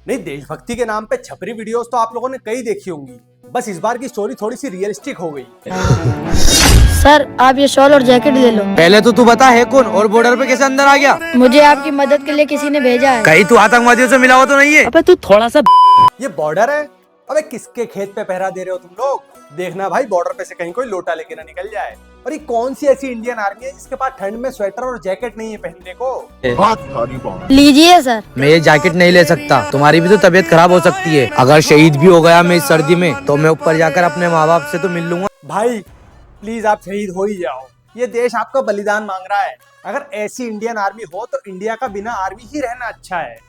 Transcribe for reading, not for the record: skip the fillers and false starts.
नहीं, देशभक्ति के नाम पे छपरी वीडियोस तो आप लोगों ने कई देखी होंगी, बस इस बार की स्टोरी थोड़ी सी रियलिस्टिक हो गई। सर आप ये शॉल और जैकेट ले लो। पहले तो तू बता है कौन और बॉर्डर पे कैसे अंदर आ गया? मुझे आपकी मदद के लिए किसी ने भेजा है। कहीं तू आतंकवादियों से मिला हुआ तो नहीं है? अबे तू थोड़ा सा ये बॉर्डर है? अबे किसके खेत पे पहरा दे रहे हो तुम लोग? देखना भाई बॉर्डर पे से कहीं कोई लोटा लेके ना निकल जाए। और ये कौन सी ऐसी इंडियन आर्मी है जिसके पास ठंड में स्वेटर और जैकेट नहीं है पहनने को? लीजिए सर। मैं ये जैकेट नहीं ले सकता, तुम्हारी भी तो तबीयत खराब हो सकती है। अगर शहीद भी हो गया मैं इस सर्दी में तो मैं ऊपर जाकर अपने माँ बाप से तो मिल लूंगा। भाई प्लीज आप शहीद हो ही जाओ, ये देश आपका बलिदान मांग रहा है। अगर ऐसी इंडियन आर्मी हो तो इंडिया का बिना आर्मी ही रहना अच्छा है।